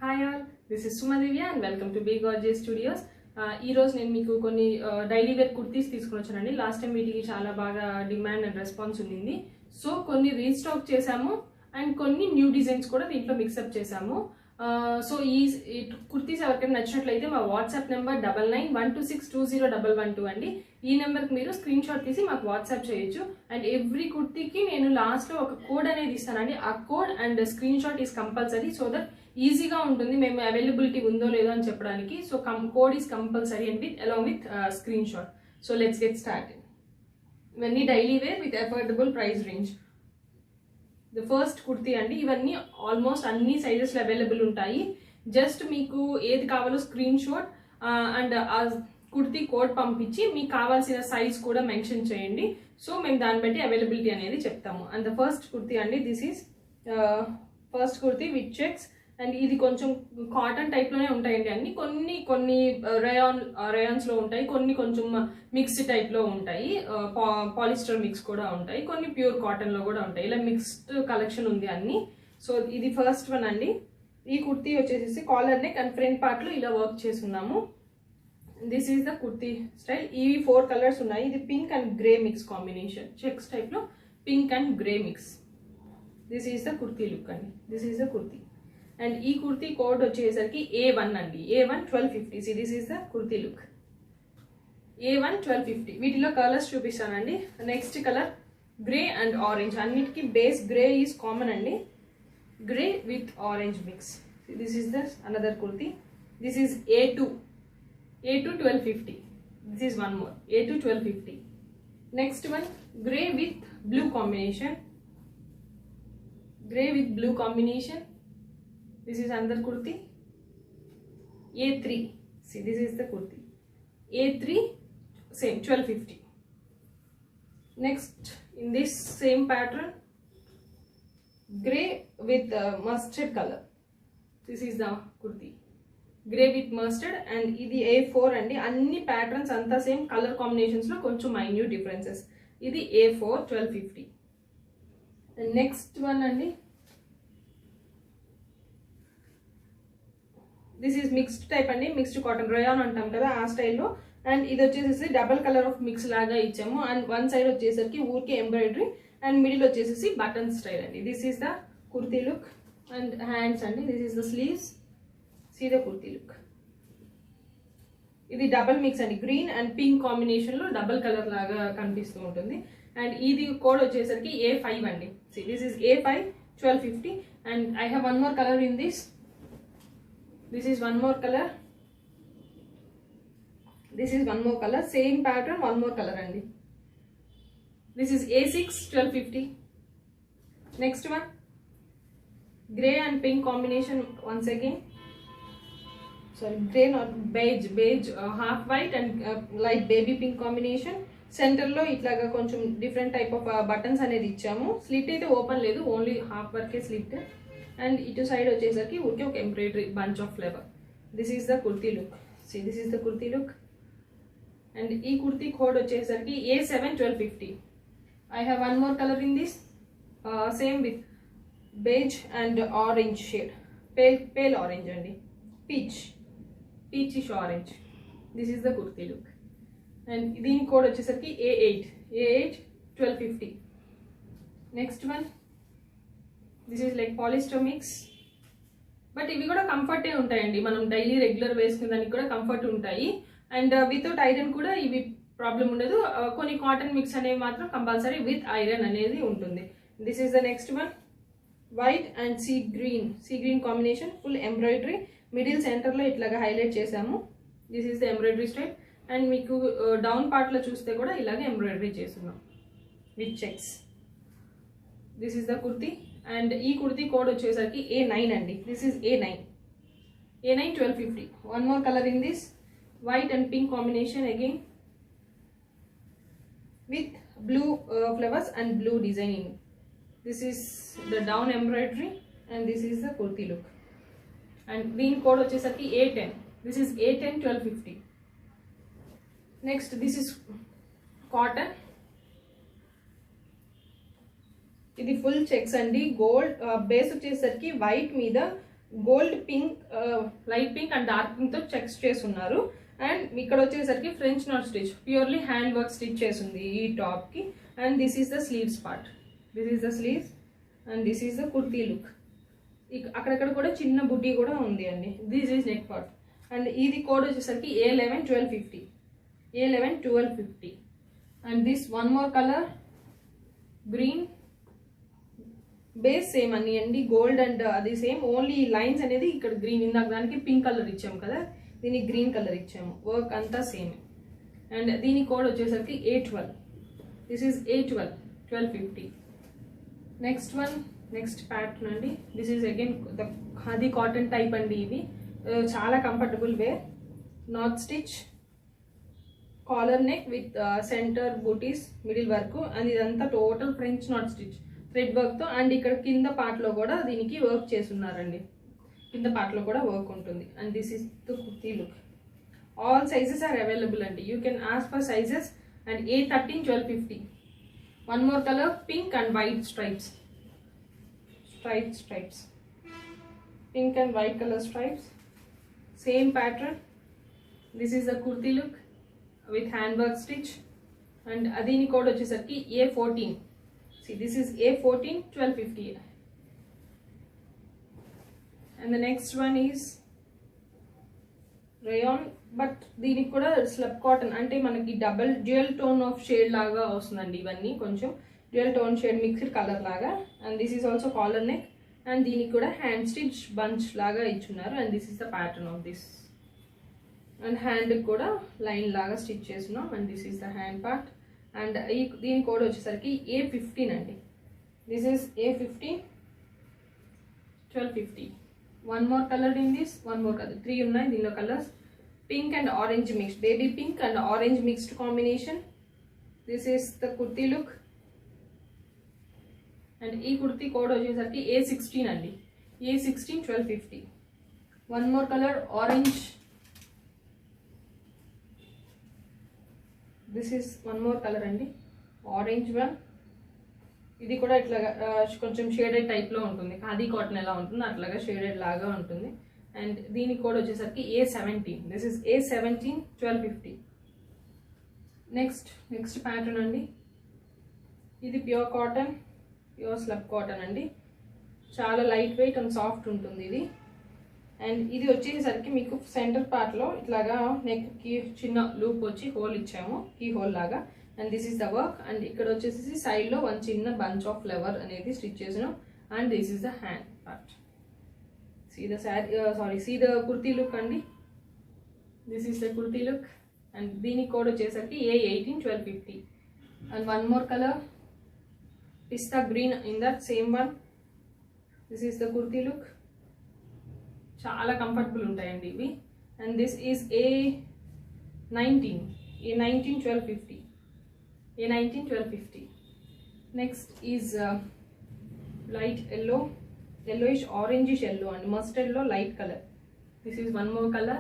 Hi all, this is Sumadivya and welcome to Be Gorgeous Studios. ఈరోజు నేను మీకు కొన్ని డైలీ వేర్ కుర్తీస్ తీసుకుని వచ్చానండి. లాస్ట్ టైం వీటికి చాలా బాగా డిమాండ్ అండ్ రెస్పాన్స్ ఉంది. సో కొన్ని రీస్టాక్ చేశాము అండ్ కొన్ని న్యూ డిజైన్స్ కూడా దీంట్లో మిక్సప్ చేశాము. సో ఈ కుర్తీస్ ఎవరికైనా నచ్చినట్లయితే మా వాట్సాప్ నెంబర్ 9912620112 అండి. ఈ నెంబర్కి మీరు స్క్రీన్ షాట్ తీసి మాకు వాట్సాప్ చేయొచ్చు. అండ్ ఎవ్రీ కుర్తీకి నేను లాస్ట్లో ఒక కోడ్ అనేది ఇస్తానండి. ఆ code and screenshot is compulsory, so that ఈజీగా ఉంటుంది మేము అవైలబిలిటీ ఉందో లేదో అని చెప్పడానికి. So code is compulsory and along with screenshot. So let's get start. ఇవన్నీ daily wear with affordable price range. The first kurti అండి. ఇవన్నీ ఆల్మోస్ట్ అన్ని సైజెస్లో అవైలబుల్ ఉంటాయి. జస్ట్ మీకు ఏది కావాలో స్క్రీన్ షాట్ అండ్ ఆ కుర్తీ కోడ్ పంపించి మీకు కావాల్సిన సైజ్ కూడా మెన్షన్ చేయండి. సో మేము దాన్ని బట్టి అవైలబిలిటీ అనేది చెప్తాము. అండ్ ద ఫస్ట్ కుర్తీ అండి, this is first kurti with checks. And ఇది కొంచెం కాటన్ టైప్లోనే ఉంటాయండి అన్ని. కొన్ని రేయాన్స్లో ఉంటాయి, కొన్ని కొంచెం మిక్స్డ్ టైప్లో ఉంటాయి, పాలిస్టర్ మిక్స్ కూడా ఉంటాయి, కొన్ని ప్యూర్ కాటన్లో కూడా ఉంటాయి. ఇలా మిక్స్డ్ కలెక్షన్ ఉంది అన్ని. సో ఇది ఫస్ట్ వన్ అండి. ఈ కుర్తీ వచ్చేసి కాలర్ నెక్ అండ్ ఫ్రంట్ పార్ట్లో ఇలా వర్క్ చేస్తున్నాము. This is the kurti style. ఇవి 4 కలర్స్ ఉన్నాయి. ఇది pink and grey mix combination, checks టైప్లో pink and grey mix. This is the kurti look అండి. This is the kurti. And ఈ కుర్తీ కోడ్ వచ్చేసరికి A1 అండి. A1 1250. See this is the kurti look. A1 1250. వీటిలో colours చూపిస్తానండి. Next colour grey and orange. అన్నిటికీ base grey is common అండి. Grey with orange mix. This is the another kurti. This is A2 1250. This is one more. A2 1250. Next one, grey with blue combination. Grey with blue combination. This is another kurti. A3. See, this is the kurti. A3, same 1250. Next, in this same pattern, grey with mustard color. This is the kurti. Grey with mustard. And ఇది A4 అండి. అన్ని patterns అంతా same, colour కాంబినేషన్స్లో కొంచెం minute differences. ఇది A4 1250. And next one అండి, this is mixed type అండి. Mixed cotton rayon అంటాం కదా, ఆ స్టైల్లో. అండ్ ఇది వచ్చేసి డబల్ కలర్ ఆఫ్ మిక్స్ లాగా ఇచ్చాము. అండ్ వన్ సైడ్ వచ్చేసరికి ఊరికే ఎంబ్రాయిడరీ అండ్ మిడిల్ వచ్చేసి బటన్ స్టైల్ అండి. This is the kurti look. And hands అండి. This is the sleeves. See the kurti look. ఇది డబల్ మిక్స్ అండి. గ్రీన్ అండ్ పింక్ కాంబినేషన్ లో డబల్ కలర్ లాగా కనిపిస్తూ ఉంటుంది. అండ్ ఇది కోడ్ వచ్చేసరికి A5 అండి. See, this is A5 1250. And I have one more color in this. This is one more color. This is one more color. Same pattern, one more color అండి. This is A6 1250. Next one, grey and pink combination once again. Sorry, grey not beige, half white and light baby pink combination. Centre లో ఇట్లాగా కొంచెం different type of buttons అనేది ఇచ్చాము. Slit అయితే open లేదు, only half వరకే slit. And ఇటు side వచ్చేసరికి ఊరికే ఒక embroidery bunch of flower. This is the kurti look. C this is the kurti look. And ఈ కుర్తీ కోడ్ వచ్చేసరికి A7 1250. I have one more colour in this, same with beige and orange shade, pale orange అండి, peachish orange. This is the kurti look. And దీని code వచ్చేసరికి A8 1250. Next one, this is like polyester mix. But ఇవి కూడా కంఫర్టే ఉంటాయండి. మనం daily regular వేసుకునే దానికి కూడా కంఫర్ట్ ఉంటాయి. అండ్ వితౌట్ ఐరన్ కూడా ఇవి ప్రాబ్లం ఉండదు. కొన్ని కాటన్ మిక్స్ అనేవి మాత్రం కంపల్సరీ విత్ ఐరన్ అనేది ఉంటుంది. This is the next one, white and sea green combination, full embroidery. Middle సెంటర్లో ఇట్లాగా హైలైట్ చేసాము. This is the embroidery style. And మీకు డౌన్ పార్ట్లో చూస్తే కూడా ఇలాగే ఎంబ్రాయిడరీ చేస్తున్నాం with checks. This is the kurti. And ఈ కుర్తీ కోడ్ వచ్చేసరికి A9 అండి. This is A9 1250. One more colour in this, white and pink combination again with blue flowers and blue designing. This is the down embroidery and this is the kurti look. And దీని code వచ్చేసరికి A10. This is A10 1250. Next this is cotton. ఇది full checks అండి. Gold base వచ్చేసరికి white మీద gold pink, light pink and dark pink తో checks చేస్తున్నారు. And ఇక్కడ వచ్చేసరికి French knot stitch, purely hand work stitch చేసింది ఈ టాప్ కి. And this is the sleeves part, this is the sleeves and this is the kurti look. అక్కడక్కడ కూడా చిన్న బుటీ కూడా ఉంది అండి. This is neck part. And ఇది కోడ్ వచ్చేసరికి A11-1250, A11-1250. And this one more colour green, base same అని అండి, గోల్డ్ అండ్ అది సేమ్, ఓన్లీ లైన్స్ అనేది ఇక్కడ గ్రీన్. ఇందాక దానికి పింక్ కలర్ ఇచ్చాము కదా, దీనికి గ్రీన్ కలర్ ఇచ్చాము, వర్క్ అంతా సేమ్. అండ్ దీని కోడ్ వచ్చేసరికి A12, this is A12-1250. Next one, next pattern అండి. This is again the khadi cotton type అండి. ఇది చాలా comfortable wear, knot stitch, collar neck with centre booties, middle work. And ఇదంతా total French knot stitch thread work తో. And ఇక్కడ కింద part లో కూడా దీనికి వర్క్ చేస్తున్నారండి, కింద పార్ట్ లో కూడా వర్క్ ఉంటుంది. And this is the kurti look. All sizes are available అండి, you can ask for sizes. And A13-1250. One more colour pink and white stripes, stripes, pink and white color stripes, same pattern. This is the kurti look with handwork stitch. And adini code vachesarki A14. See, this is A14-1250. And the next one is rayon, but దీనికి కూడా slub cotton అంటే మనకి double dual tone of shade లాగా వస్తుందండి. ఇవన్నీ కొంచెం dual tone shade mixed colour లాగా. And this is also collar neck. And దీనికి కూడా హ్యాండ్ స్టిచ్ బంచ్ లాగా ఇచ్చున్నారు. And this is the pattern of this. And hand కూడా లైన్ లాగా స్టిచ్ చేస్తున్నాం. And this is the hand part. And దీని code వచ్చేసరికి A15 అండి. This is A15-1250. One more colour in this, one more colour, 3 ఉన్నాయి దీనిలో colours. Pink and orange mixed, baby pink and orange mixed combination. This is the kurti look. And ఈ kurti code వచ్చేసరికి A16 అండి, A16-1250. One more colour orange, this is one more colour అండి, orange one. ఇది కూడా ఇట్లాగా కొంచెం షేడెడ్ టైప్ లో ఉంటుంది, ఖాదీ కాటన్ ఎలా ఉంటుంది అట్లాగా షేడెడ్ లాగా ఉంటుంది. అండ్ దీని కోడ్ వచ్చేసరికి A17. This is A17-1250. Next pattern అండి. ఇది pure cotton, pure slub cotton అండి. చాలా లైట్ వెయిట్ అండ్ సాఫ్ట్ ఉంటుంది ఇది. అండ్ ఇది వచ్చేసరికి మీకు సెంటర్ పార్ట్ లో ఇట్లాగా నెక్ కి చిన్న లూప్ వచ్చి హోల్ ఇచ్చాము, కీ హోల్ లాగా. And this is the work. And ఇక్కడ వచ్చేసి సైడ్ లో వన్ చిన్న బంచ్ ఆఫ్ ఫ్లవర్ అనేది స్టిచ్ చేసినాం. And this is the hand part. See the kurti look andi. This is the kurti look. And దీని code వచ్చేసరికి A18-1250. And one more color, pista green in that same one. This is the kurti look. చాలా comfortable ఉంటాయండి ఇవి. And this is A19-1250. A19-1250. Next is light yellow, yellowish orangish yellow and mustard yellow light color. This is one more color.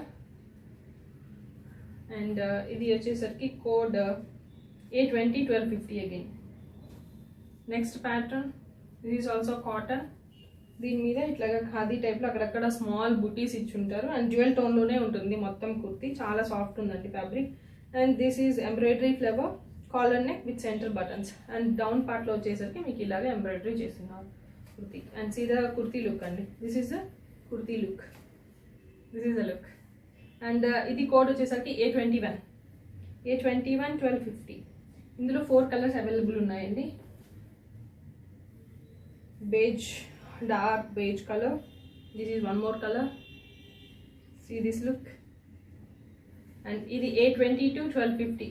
And ఇది వచ్చేసరికి code A20-1250 again. Next pattern, this is also cotton. దీని మీద ఇట్లాగా khadi type లో అక్కడక్కడ small buttis ఇచ్చుంటారు. And dual tone లోనే ఉంటుంది మొత్తం కుర్తీ, చాలా సాఫ్ట్ ఉందండి fabric. And this is embroidery flower, caller neck with centre buttons. And down part లో వచ్చేసరికి మీకు ఇలాగే ఎంబ్రాయిడరీ చేస్తున్నారు kurti. And see the kurti look andi. This is the kurti look. This is the look. And idi code vachesariki A21-1250. ఇందులో 4 colours available ఉన్నాయండి. beige, dark beige color. This is one more color. See this look. And ఇది A22-1250.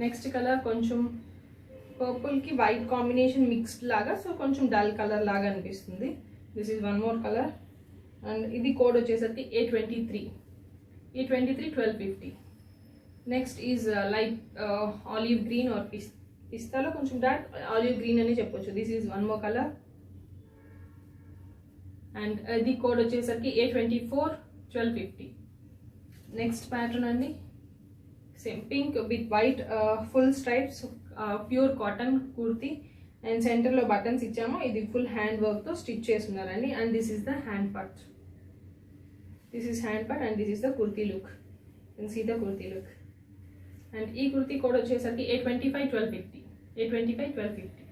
Next colour కొంచెం purple కి white combination mixed లాగా, so కొంచెం dull colour లాగా అనిపిస్తుంది. This is one more colour. And ఇది code వచ్చేసరికి A23-1250. Next is light olive green or పిస్తాలో కొంచెం డార్క్ ఆలివ్ గ్రీన్ అని చెప్పొచ్చు. This is one more colour. And ఇది కోడ్ వచ్చేసరికి A24-1250. నెక్స్ట్ ప్యాటర్న్ అండి, same pink with white full stripes, pure cotton kurti. And సెంటర్లో బటన్స్ ఇచ్చాము. ఇది ఫుల్ హ్యాండ్ వర్క్తో స్టిచ్ చేస్తున్నారండి. And this is the hand part. This is hand part and this is the kurti look. Can see the kurti look. And ఈ kurti code వచ్చేసరికి 825-1250. 825-1250.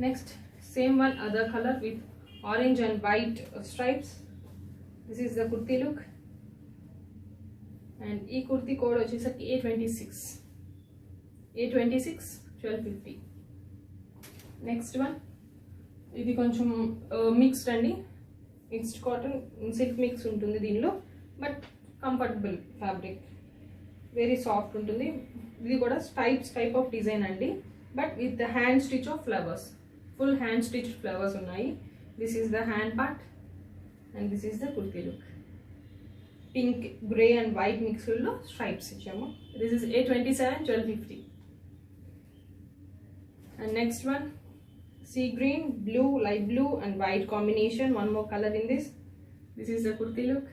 Next same one other colour with orange and white stripes. This is the kurti look. And ఈ kurti code వచ్చేసరికి 826. 826-1250. Next one ఇది కొంచెం mixed అండి. Mixed cotton silk mix ఉంటుంది దీనిలో. But comfortable fabric, very soft ఉంటుంది. ఇది కూడా టైప్ ఆఫ్ డిజైన్ అండి. But with the hand stitch of flowers, full hand stitch flowers ఉన్నాయి. This is the hand part and this is the kurti look. Pink, grey and white మిక్స్డ్లో stripes ఇచ్చాము. This is 827-1250. And next one, sea green, blue, light blue and white combination. One more color in this. This is the kurti look.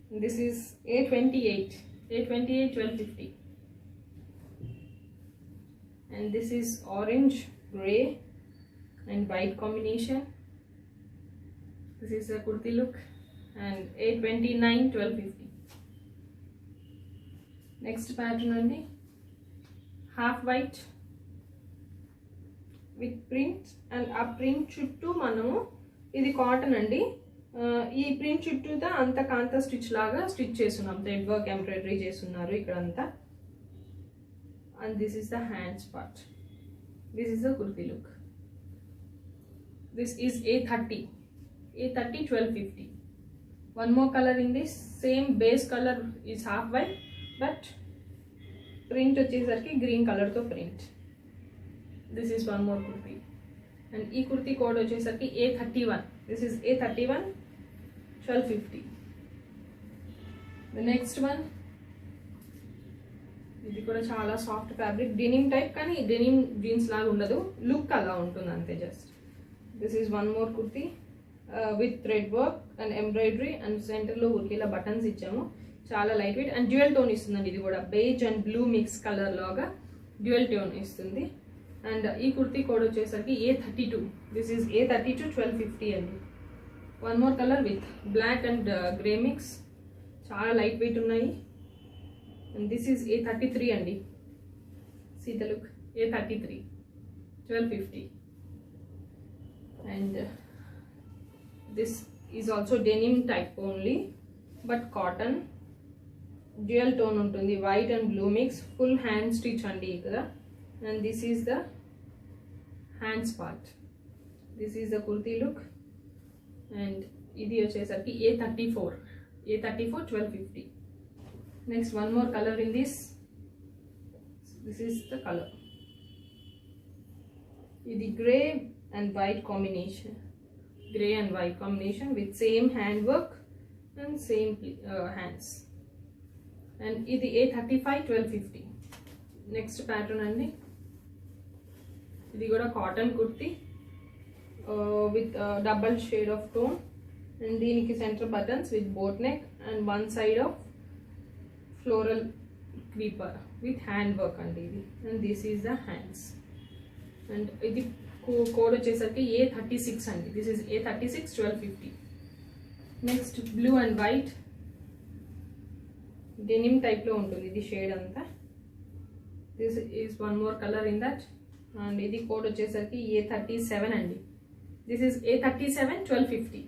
And this is 828-1250. And this is orange, gray and white combination. This is the kurti look and 829-1250. Next pattern andi, half white with print. And ఆ print చుట్టూ మనము, ఇది cotton అండి, ఈ print చుట్టూతా అంత కాంత stitch లాగా స్టిచ్ చేస్తున్నాం. థ్రెడ్ వర్క్ ఎంబ్రాయిడరీ చేస్తున్నారు ఇక్కడంతా. And this is the hands part. This is the kurti look. This is 830-1250. One more colour in this. Same base colour is half white but print వచ్చేసరికి green కలర్తో print. This is one more kurti. And ee kurti code vachesarki A31. This is A31-1250. The next one, ఇది కూడా చాలా soft fabric, denim type, కానీ denim jeans లాగా ఉండదు, look అలా ఉంటుంది అంతే just. This is one more kurti with thread work and embroidery and సెంటర్లో ఊరికేలా బటన్స్ ఇచ్చాము. చాలా light weight and dual tone ఇస్తుందండి. ఇది కూడా beige and blue mix colour లాగా డ్యూయల్ టోన్ ఇస్తుంది. అండ్ ఈ కుర్తీ కోడ్ వచ్చేసరికి A32. దిస్ ఈజ్ A32-1250 అండి. One more colour with black and grey mix, చాలా లైట్ వెయిట్ ఉన్నాయి. అండ్ దిస్ ఈజ్ A33 అండి. See the look. A33-1250. And this is also denim type only but cotton, dual tone ఉంటుంది, white and blue mix, full hand stitch అండి ఇక్కడ. And this is the hands part. This is the kurti look. And ఇది వచ్చేసరికి A34-1250. Next, one more color in this. This is the color. ఇది grey and white combination. Grey and white combination with same hand work and same hands. And ఇది A35-1250. Next pattern అండి. ఇది కూడా cotton kurti with double shade of tone. And దీనికి centre buttons with boat neck and one side of floral creeper with hand work అండి ఇది. And this is the hands. And ఇది code వచ్చేసరికి A36 అండి. This is A36-1250. Next blue and white denim టైప్లో ఉంటుంది ఇది shade అంతా. This is one more colour in that. And ఇది కోడ్ వచ్చేసరికి A37 అండి. This is A37-1250.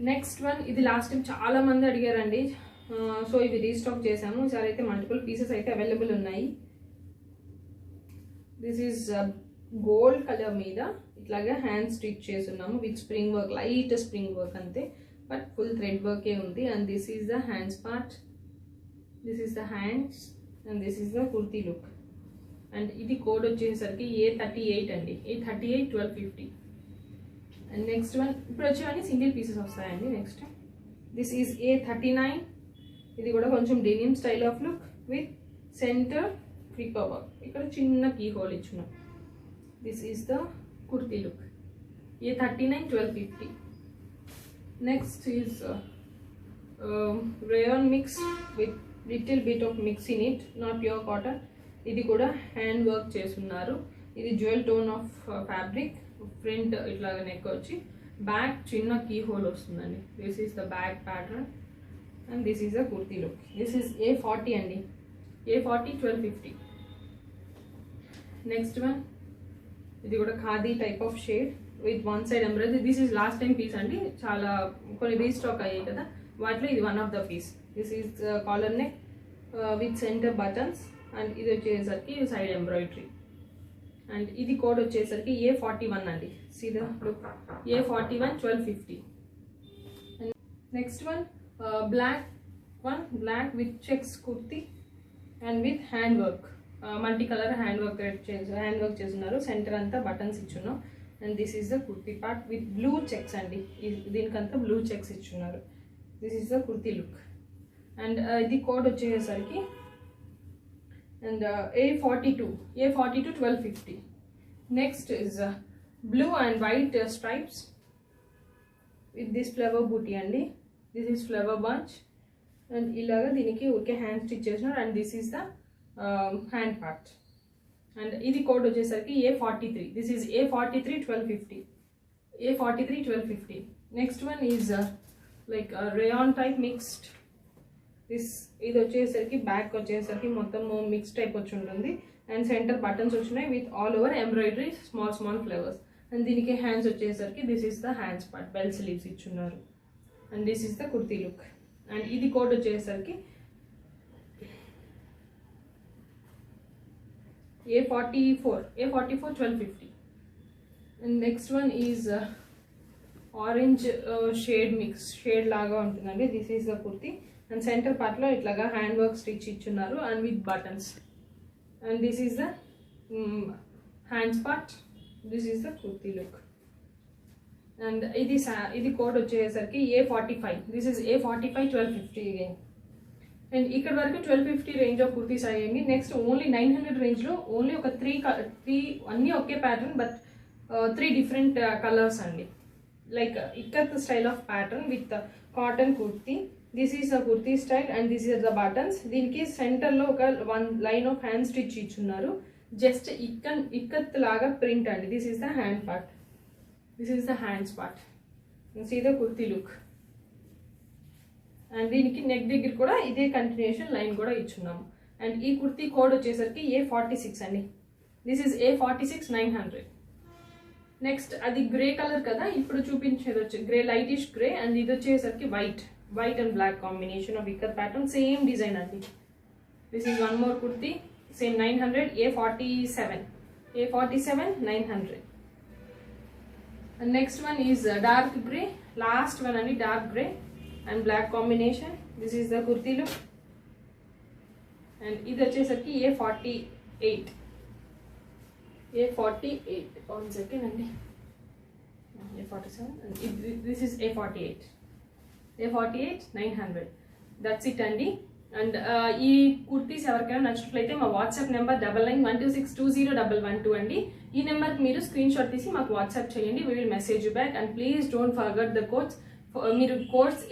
Next one, ఇది లాస్ట్ టైం చాలా మంది అడిగారండి, సో ఇవి రీస్టాక్ చేసాము. ఈసారి అయితే మల్టిపుల్ పీసెస్ అయితే అవైలబుల్ ఉన్నాయి. దిస్ ఈజ్ గోల్డ్ కలర్ మీద ఇట్లాగా హ్యాండ్ స్టిచ్ చేస్తున్నాము with spring work, light spring work అంతే, బట్ ఫుల్ థ్రెడ్ వర్కే ఉంది. And this is the hands part. This is the hands and this is the kurti look. And ఇది code వచ్చేసరికి A38 అండి. A38-1250. And next one, ఇప్పుడు వచ్చేవన్నీ single pieces వస్తాయండి. Next this is A39. ఇది కూడా కొంచెం denim style of look with centre creeper work, ఇక్కడ చిన్న కీ హోల్ ఇచ్చున్నాం. This is the kurti look. A39-1250. Next is rayon mix with little bit of mix in it, not pure cotton. ఇది కూడా hand work చేస్తున్నారు. ఇది jewel tone of fabric. Front ఇట్లా neck వచ్చి back చిన్న కీ హోల్ వస్తుందండి. This is the back pattern and this is the kurti look. This is A40 అండి. A40 1250. Next one ఇది కూడా khadi type of shade with one side embroidery. This is last time piece అండి, చాలా కొన్ని restock అయ్యాయి కదా, వాటిలో ఇది one of the piece. This is collar neck with centre buttons and ఇది వచ్చేసరికి సైడ్ ఎంబ్రాయిడరీ. అండ్ ఇది కోడ్ వచ్చేసరికి A41 అండి. See the look A41 1250. Next one black with checks kurti and with hand work, multi colour hand work చేస్తున్నారు. Centre అంతా buttons ఇచ్చున్నాం. And this is the kurti part with blue checks అండి. దీనికంతా blue checks ఇచ్చున్నారు. This is the kurti look. And ఇది code వచ్చేసరికి and A42 1250. Next is blue and white stripes with this flower booty andi. This is flower bunch and ilaga diniki oke hand stitch chesnar and this is the hand part. And idi code vachesariki A43. This is A43 1250. A43 1250. Next one is like a rayon type mixed. ఇది వచ్చేసరికి back వచ్చేసరికి మొత్తం mix type వచ్చి ఉంటుంది and centre buttons వచ్చినాయి with all over embroidery small flowers. And దీనికి hands వచ్చేసరికి this is the hands part, bell sleeves ఇచ్చున్నారు. And this is the kurti look. And ఇది కోడ్ వచ్చేసరికి A44 1250. And next one is orange shade లాగా ఉంటుందండి. This is the kurti and centre పార్ట్లో ఇట్లాగా hand work stitch ఇచ్చున్నారు and with buttons. And this is the hands part. This is the kurti look. And ఇది code వచ్చేసరికి A45. This is A45 1250 again. And ఇక్కడ వరకు 1250 range of kurtis అయ్యాయండి. Next only 900 రేంజ్లో only ఒక త్రీ అన్నీ ఒకే ప్యాటర్న్ బట్ 3 డిఫరెంట్ కలర్స్ అండి. Like ikat style of pattern with cotton kurti. This is the kurti style and this is the buttons. దీనికి సెంటర్లో ఒక 1 లైన్ ఆఫ్ హ్యాండ్ స్టిచ్ ఇచ్చున్నారు. జస్ట్ ఇక్కత్ లాగా ప్రింట్ అండి. This is the hand part. This is the hands part. See the kurti look. And దీనికి neck దగ్గర కూడా ఇదే కంటిన్యూషన్ లైన్ కూడా ఇచ్చున్నాము. అండ్ ఈ కుర్తీ కోడ్ వచ్చేసరికి A46 అండి. This is A46 900. నెక్స్ట్ అది గ్రే కలర్ కదా, ఇప్పుడు చూపించేది వచ్చి గ్రే లైటిష్ గ్రే అండ్ ఇది వచ్చేసరికి white and black combination of ikat pattern, same design అండి. This is one more kurti same 900 A47 900. And next one is dark grey, last one అండి, dark grey and black combination. This is the kurti look. And ఇది వచ్చేసరికి A48. One second అండి. A47 and this is A48 900. That's it అండి. And ఈ కుర్తీస్ ఎవరికైనా నచ్చినట్లయితే మా WhatsApp number 9912620112 అండి. ఈ నెంబర్కి మీరు స్క్రీన్ షాట్ తీసి మాకు వాట్సాప్ చేయండి. We will message you back. And please don't forget the codes. మీరు కోడ్స్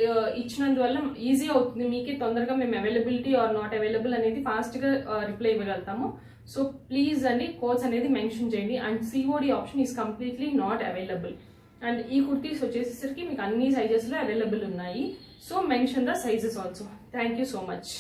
ఇచ్చినందువల్ల ఈజీ అవుతుంది మీకే, తొందరగా మేము అవైలబిలిటీ ఆర్ నాట్ అవైలబుల్ అనేది ఫాస్ట్గా రిప్లై ఇవ్వగలుగుతాము. సో ప్లీజ్ అండి కోడ్స్ అనేది మెన్షన్ చేయండి. And COD option is completely not available. And ఈ కుర్తీస్ వచ్చేసరికి మీకు అన్ని సైజెస్లో అవైలబుల్ ఉన్నాయి. So mention the sizes also. Thank you so much.